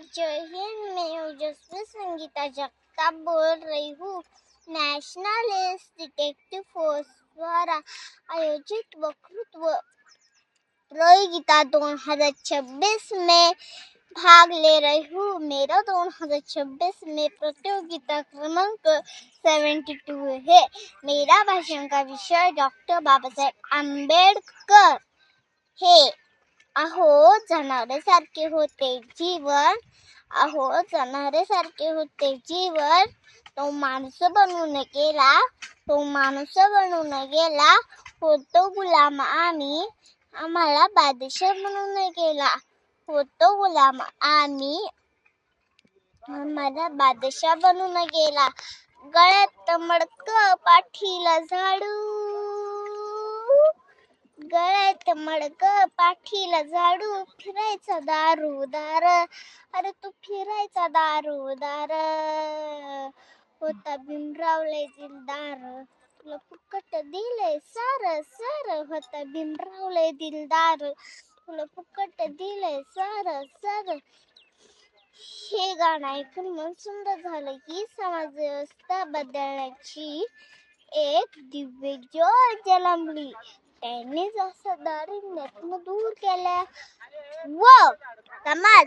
जय हिंद। मैं ओजस्वी संगीता जगताप बोल रही हूँ। नेशनल डिटेक्टिव फोर्स द्वारा आयोजित वक्तृत्व प्रतियोगिता 2026 में भाग ले रही हूँ। मेरा 2026 में प्रतियोगिता क्रमांक 72 है। मेरा भाषण का विषय डॉक्टर बाबासाहेब आंबेडकर है। अहो जनावरांसारखे होते जीवन, अहो जनावरांसारखे होते जीवन, तो माणूस बनून गेला, तो माणूस बनून गेला, होतो गुलाम आम्ही, आम्हाला बादशाह बनून गेला, होतो गुलाम आम्ही, आम्हाला बादशाह बनून गेला. गळ्यात मडकं पाठीला झाडू, गळ्यात मडकं पाठीला झाडू, फिरायचा दारोदार, अरे तू फिरायचा दारोदार, होता भीमराव लय दिलदार, तुला फुकट दिले सार सार, होता भीमराव लय दिलदार, तुला फुकट दिले सार सार. हे गाणं ऐकून मन सुंदर झालं की समाज व्यवस्था बदलण्याची एक दिव्य ज्योत जन्मली. त्यांनीच असं दारिद्र्यातून दूर केलं व समाज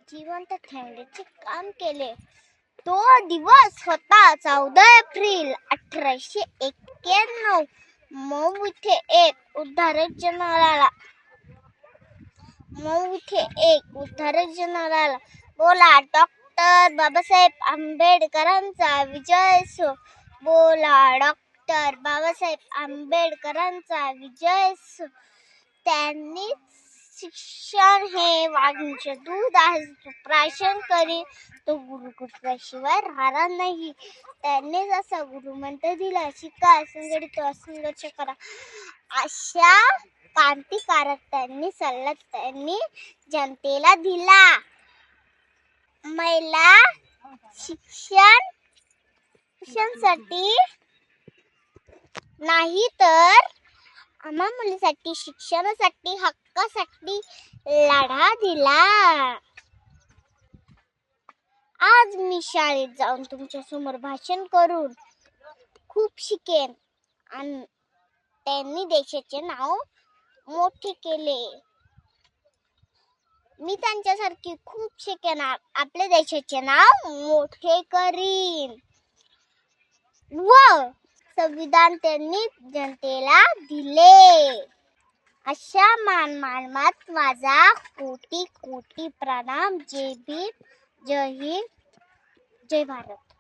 जिवंत ठेवण्याचे काम केले. तो दिवस होता 14 एप्रिल 1891. मऊ इथे एक उद्धारक जन्माला, मऊ इथे एक उद्धारक जन्माला. बोला डॉक्टर बाबासाहेब आंबेडकरांचा विजय असो, बोला डॉक्टर बाबासाहेब आंबेडकरांचा विजय असो. त्यांनी शिक्षण हे वाघीचे दूध आहे, तो प्राशन करी तो गुरु कृपेशिवाय राहणार नाही. त्यांनीच असा गुरुमंत्र दिला, शिका संघटित संघर्ष करा. अशा क्रांतिकारक त्यांनी सल्ला त्यांनी जनतेला दिला. महिला शिक्षणासाठी नाही तर आम्हा मुलीसाठी शिक्षणासाठी हक्कासाठी लढा दिला. आज मी शाळेत जाऊन तुमच्या समोर भाषण करून खूप शिकेन आणि त्यांनी देशाचे नाव मोठे केले. मी त्यांच्यासारखी खूप शिकेन, आपल्या देशाचे नाव मोठे करीन व संविधान त्यांनी जनतेला दिले. अशा मानमात माझा कोटी कोटी प्रणाम. जय भीम, जय हिंद, जय भारत.